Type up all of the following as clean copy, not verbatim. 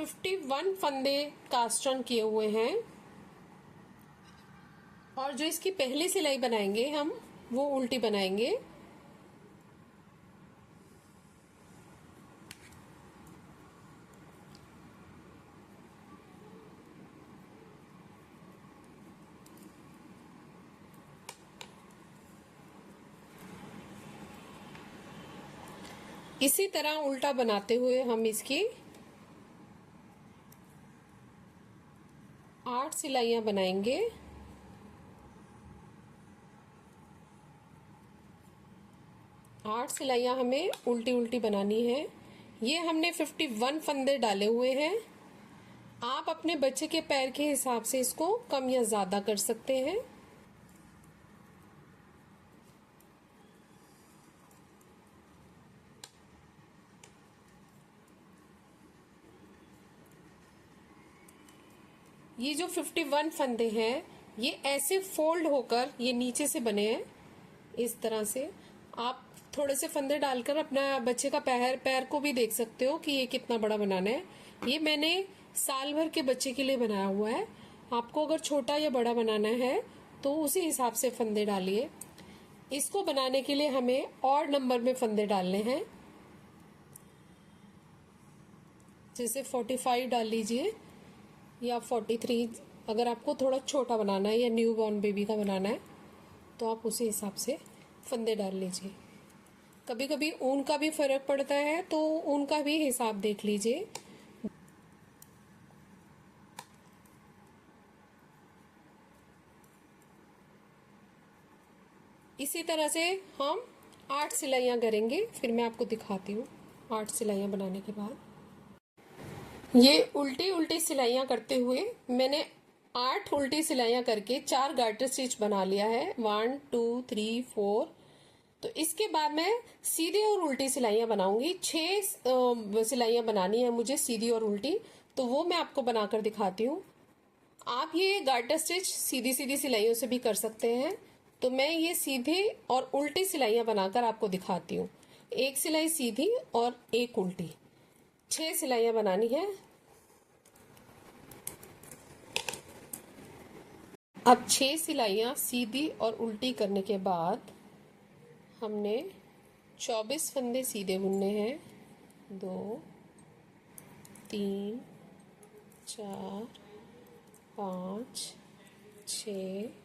51 फंदे cast on किए हुए हैं और जो इसकी पहली सिलाई बनाएंगे हम वो उल्टी बनाएंगे। इसी तरह उल्टा बनाते हुए हम इसकी 8 सिलाइयां बनाएंगे। आठ सिलाइयां हमें उल्टी उल्टी बनानी है। ये हमने 51 फंदे डाले हुए हैं। आप अपने बच्चे के पैर के हिसाब से इसको कम या ज्यादा कर सकते हैं। ये जो 51 फंदे हैं ये ऐसे फोल्ड होकर ये नीचे से बने हैं। इस तरह से आप थोड़े से फंदे डालकर अपना बच्चे का पैर को भी देख सकते हो कि ये कितना बड़ा बनाना है। ये मैंने साल भर के बच्चे के लिए बनाया हुआ है। आपको अगर छोटा या बड़ा बनाना है तो उसी हिसाब से फंदे डालिए। इसको बनाने के लिए हमें और नंबर में फंदे डालने हैं। जैसे 45 डाल लीजिए या 43। अगर आपको थोड़ा छोटा बनाना है या न्यू बॉर्न बेबी का बनाना है तो आप उसी हिसाब से फंदे डाल लीजिए। कभी कभी ऊन का भी फर्क पड़ता है तो ऊन का भी हिसाब देख लीजिए। इसी तरह से हम 8 सिलाइयां करेंगे। फिर मैं आपको दिखाती हूँ 8 सिलाइयां बनाने के बाद। ये उल्टी उल्टी सिलाइयां करते हुए मैंने 8 उल्टी सिलाइयां करके 4 गार्टर स्टिच बना लिया है। 1 2 3 4। तो इसके बाद मैं सीधी और उल्टी सिलाइयां बनाऊंगी। 6 सिलाइयां बनानी है मुझे सीधी और उल्टी, तो वो मैं आपको बनाकर दिखाती हूँ। आप ये गार्टर स्टिच सीधी सीधी सिलाइयों से भी कर सकते हैं। तो मैं ये सीधी और उल्टी सिलाइयां बनाकर आपको दिखाती हूँ। एक सिलाई सीधी और एक उल्टी, 6 सिलाइयां बनानी है। अब 6 सिलाइयां सीधी और उल्टी करने के बाद हमने 24 फंदे सीधे बुनने हैं। 2 3 4 5 6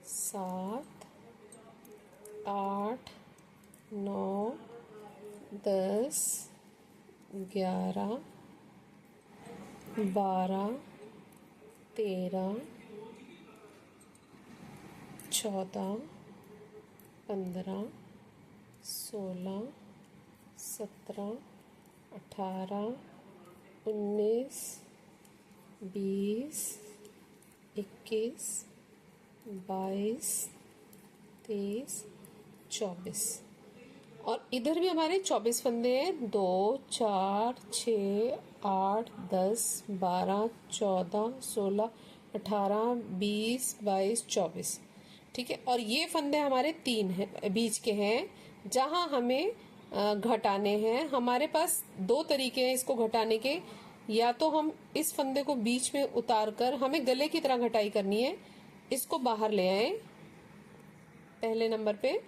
7 8 9 10 11 12 13 14 15 16 17 18 19 20 21 22 23 24। और इधर भी हमारे 24 फंदे हैं। 2 4 6 8 10 12 14 16 18 20 22 24। ठीक है। और ये फंदे हमारे 3 हैं, बीच के हैं, जहां हमें घटाने हैं। हमारे पास 2 तरीके हैं इसको घटाने के। या तो हम इस फंदे को बीच में उतार कर, हमें गले की तरह घटाई करनी है, इसको बाहर ले आए पहले नंबर पे,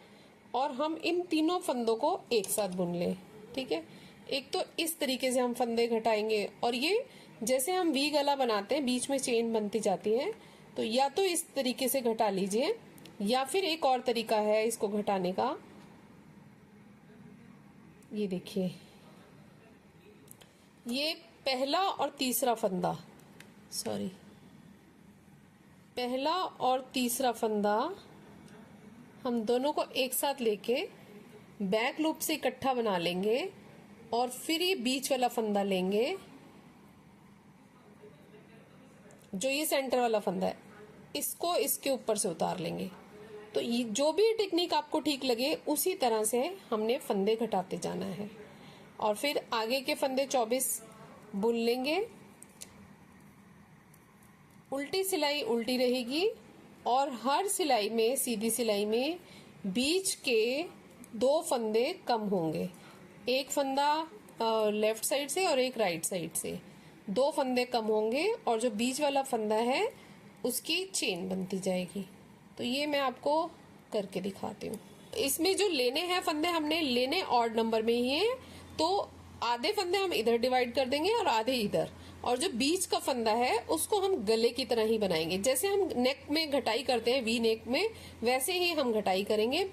और हम इन तीनों फंदों को एक साथ बुन लें। ठीक है। एक तो इस तरीके से हम फंदे घटाएंगे, और ये जैसे हम वी गला बनाते हैं बीच में चेन बनती जाती है, तो या तो इस तरीके से घटा लीजिए या फिर एक और तरीका है इसको घटाने का। ये देखिए, ये पहला और तीसरा फंदा, सॉरी, पहला और तीसरा फंदा हम दोनों को एक साथ लेके बैक लूप से इकट्ठा बना लेंगे, और फिर ये बीच वाला फंदा लेंगे, जो ये सेंटर वाला फंदा है, इसको इसके ऊपर से उतार लेंगे। तो ये जो भी टेक्निक आपको ठीक लगे उसी तरह से हमने फंदे घटाते जाना है। और फिर आगे के फंदे 24 बुन लेंगे। उल्टी सिलाई उल्टी रहेगी, और हर सिलाई में, सीधी सिलाई में, बीच के 2 फंदे कम होंगे। एक फंदा लेफ्ट साइड से और एक राइट साइड से। 2 फंदे कम होंगे और जो बीच वाला फंदा है उसकी चेन बनती जाएगी। तो ये मैं आपको करके दिखाती हूँ। इसमें जो लेने हैं फंदे, हमने लेने ऑड नंबर में ही है, तो आधे फंदे हम इधर डिवाइड कर देंगे और आधे इधर, और जो बीच का फंदा है उसको हम गले की तरह ही बनाएंगे। जैसे हम नेक में घटाई करते हैं वी नेक में, वैसे ही हम घटाई करेंगे।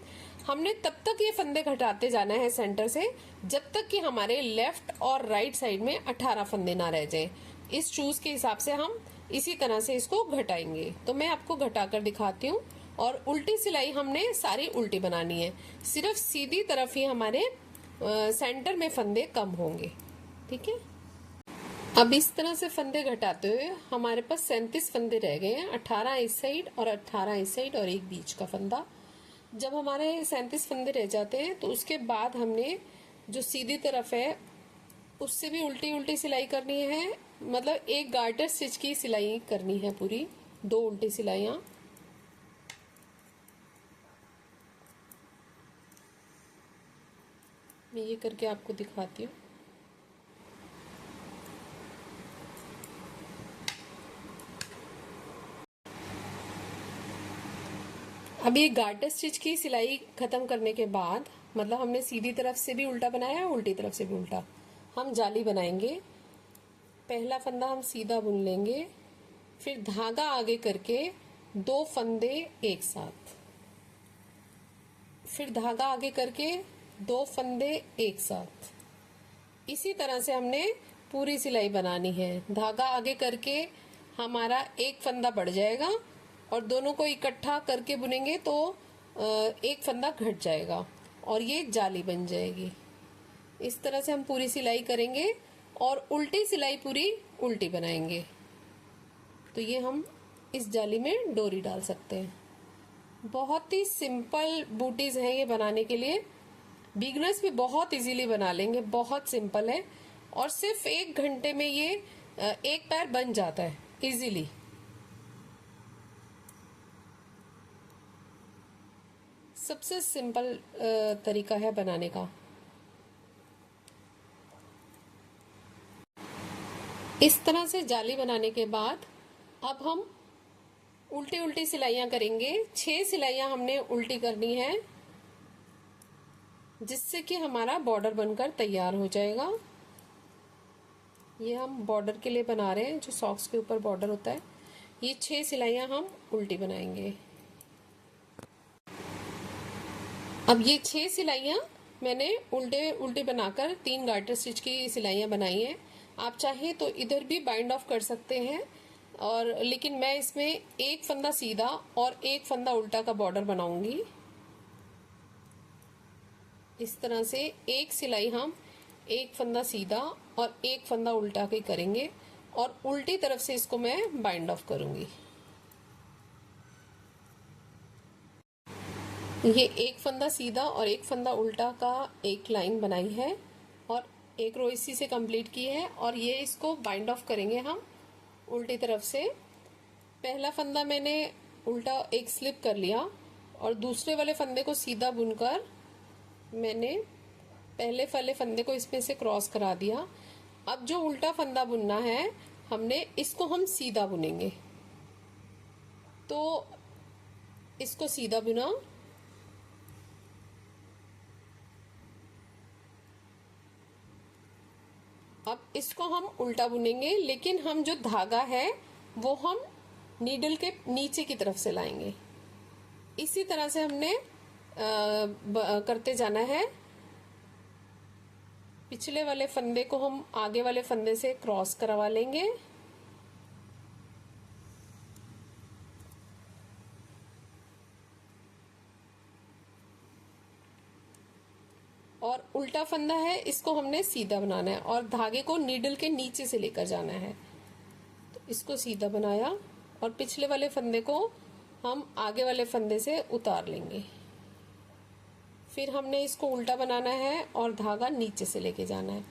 हमने तब तक ये फंदे घटाते जाना है सेंटर से जब तक कि हमारे लेफ्ट और राइट साइड में 18 फंदे ना रह जाए। इस चूज के हिसाब से हम इसी तरह से इसको घटाएंगे। तो मैं आपको घटाकर दिखाती हूँ। और उल्टी सिलाई हमने सारी उल्टी बनानी है, सिर्फ सीधी तरफ ही हमारे सेंटर में फंदे कम होंगे। ठीक है। अब इस तरह से फंदे घटाते हुए हमारे पास 37 फंदे रह गए हैं, 18 इस साइड और 18 इस साइड और एक बीच का फंदा। जब हमारे 37 फंदे रह जाते हैं तो उसके बाद हमने जो सीधी तरफ है उससे भी उल्टी उल्टी सिलाई करनी है, मतलब एक गार्टर स्टिच की सिलाई करनी है पूरी, 2 उल्टी सिलाइयां। मैं ये करके आपको दिखाती हूँ। अब ये गार्टर स्टिच की सिलाई खत्म करने के बाद, मतलब हमने सीधी तरफ से भी उल्टा बनाया, उल्टी तरफ से भी उल्टा, हम जाली बनाएंगे। पहला फंदा हम सीधा बुन लेंगे, फिर धागा आगे करके 2 फंदे एक साथ, फिर धागा आगे करके 2 फंदे एक साथ। इसी तरह से हमने पूरी सिलाई बनानी है। धागा आगे करके हमारा एक फंदा बढ़ जाएगा और दोनों को इकट्ठा करके बुनेंगे तो एक फंदा घट जाएगा और ये जाली बन जाएगी। इस तरह से हम पूरी सिलाई करेंगे और उल्टी सिलाई पूरी उल्टी बनाएंगे। तो ये हम इस जाली में डोरी डाल सकते हैं। बहुत ही सिंपल बूटीज हैं ये बनाने के लिए, बिगनर्स भी बहुत इजीली बना लेंगे, बहुत सिंपल है और सिर्फ 1 घंटे में ये एक पैर बन जाता है इजीली। सबसे सिंपल तरीका है बनाने का। इस तरह से जाली बनाने के बाद अब हम उल्टी उल्टी सिलाइयां करेंगे। 6 सिलाइयां हमने उल्टी करनी है जिससे कि हमारा बॉर्डर बनकर तैयार हो जाएगा। ये हम बॉर्डर के लिए बना रहे हैं, जो सॉक्स के ऊपर बॉर्डर होता है। ये 6 सिलाइयां हम उल्टी बनाएंगे। अब ये 6 सिलाइयां मैंने उल्टे उल्टी बनाकर 3 गार्टर स्टिच की सिलाइयां बनाई हैं। आप चाहें तो इधर भी बाइंड ऑफ कर सकते हैं, और लेकिन मैं इसमें एक फंदा सीधा और एक फंदा उल्टा का बॉर्डर बनाऊंगी। इस तरह से एक सिलाई हम एक फंदा सीधा और एक फंदा उल्टा के करेंगे और उल्टी तरफ से इसको मैं बाइंड ऑफ करूंगी। ये एक फंदा सीधा और एक फंदा उल्टा का एक लाइन बनाई है और एक रो इसी से कंप्लीट की है, और ये इसको बाइंड ऑफ करेंगे हम उल्टी तरफ से। पहला फंदा मैंने उल्टा एक स्लिप कर लिया और दूसरे वाले फंदे को सीधा बुनकर मैंने पहले वाले फंदे को इसमें से क्रॉस करा दिया। अब जो उल्टा फंदा बुनना है हमने, इसको हम सीधा बुनेंगे। तो इसको सीधा बुना, अब इसको हम उल्टा बुनेंगे, लेकिन हम जो धागा है वो हम नीडल के नीचे की तरफ से लाएंगे। इसी तरह से हमने करते जाना है। पिछले वाले फंदे को हम आगे वाले फंदे से क्रॉस करवा लेंगे और उल्टा फंदा है इसको हमने सीधा बनाना है और धागे को नीडल के नीचे से लेकर जाना है। तो इसको सीधा बनाया और पिछले वाले फंदे को हम आगे वाले फंदे से उतार लेंगे। फिर हमने इसको उल्टा बनाना है और धागा नीचे से लेके जाना है।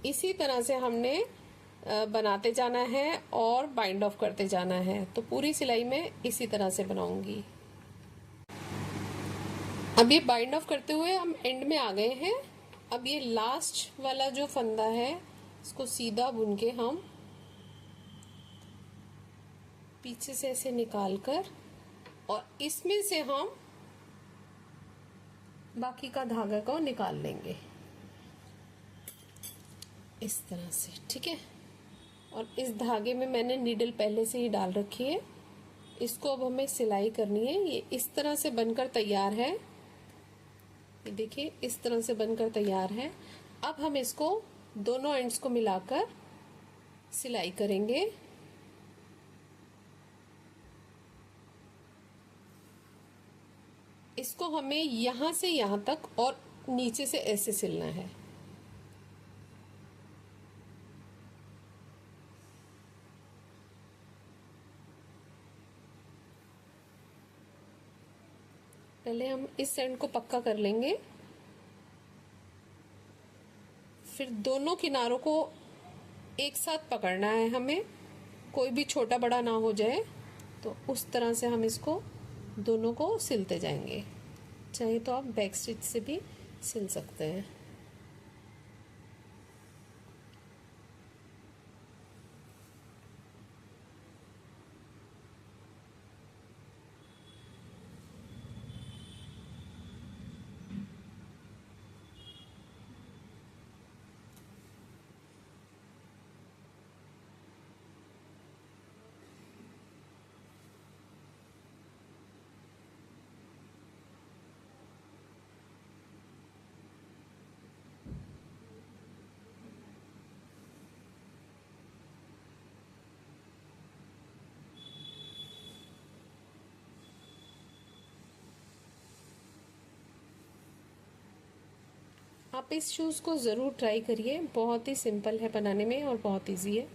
इसी तरह से हमने बनाते जाना है और बाइंड ऑफ करते जाना है। तो पूरी सिलाई में इसी तरह से बनाऊंगी। अब ये बाइंड ऑफ करते हुए हम एंड में आ गए हैं। अब ये लास्ट वाला जो फंदा है इसको सीधा बुन के हम पीछे से ऐसे निकाल कर और इसमें से हम बाकी का धागा को निकाल लेंगे इस तरह से, ठीक है। और इस धागे में मैंने नीडल पहले से ही डाल रखी है। इसको अब हमें सिलाई करनी है। ये इस तरह से बनकर तैयार है, ये देखिए इस तरह से बनकर तैयार है। अब हम इसको दोनों एंड्स को मिलाकर सिलाई करेंगे। इसको हमें यहां से यहां तक और नीचे से ऐसे सिलना है। पहले हम इस एंड को पक्का कर लेंगे, फिर दोनों किनारों को एक साथ पकड़ना है हमें, कोई भी छोटा बड़ा ना हो जाए। तो उस तरह से हम इसको दोनों को सिलते जाएंगे। चाहे तो आप बैक स्टिच से भी सिल सकते हैं। आप इस शूज़ को ज़रूर ट्राई करिए, बहुत ही सिंपल है बनाने में और बहुत इजी है।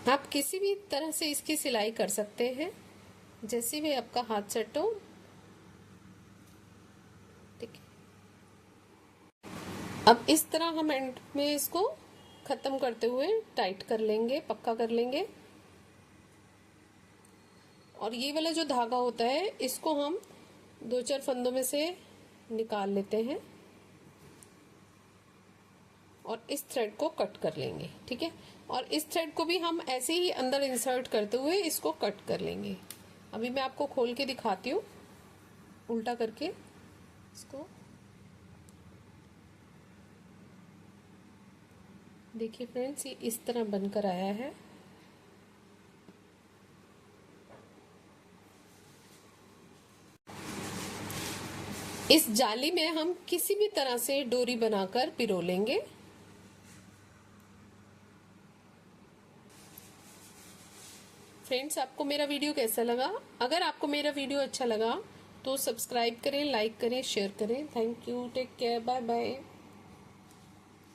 आप किसी भी तरह से इसकी सिलाई कर सकते हैं, जैसे भी आपका हाथ सेट हो, ठीक है। अब इस तरह हम एंड में इसको खत्म करते हुए टाइट कर लेंगे, पक्का कर लेंगे। और ये वाला जो धागा होता है इसको हम 2-4 फंदों में से निकाल लेते हैं और इस थ्रेड को कट कर लेंगे, ठीक है। और इस थ्रेड को भी हम ऐसे ही अंदर इंसर्ट करते हुए इसको कट कर लेंगे। अभी मैं आपको खोल के दिखाती हूँ, उल्टा करके इसको देखिए फ्रेंड्स, ये इस तरह बनकर आया है। इस जाली में हम किसी भी तरह से डोरी बनाकर पिरो लेंगे। फ्रेंड्स, आपको मेरा वीडियो कैसा लगा? अगर आपको मेरा वीडियो अच्छा लगा तो सब्सक्राइब करें, लाइक करें, शेयर करें। Thank you, take care, bye bye.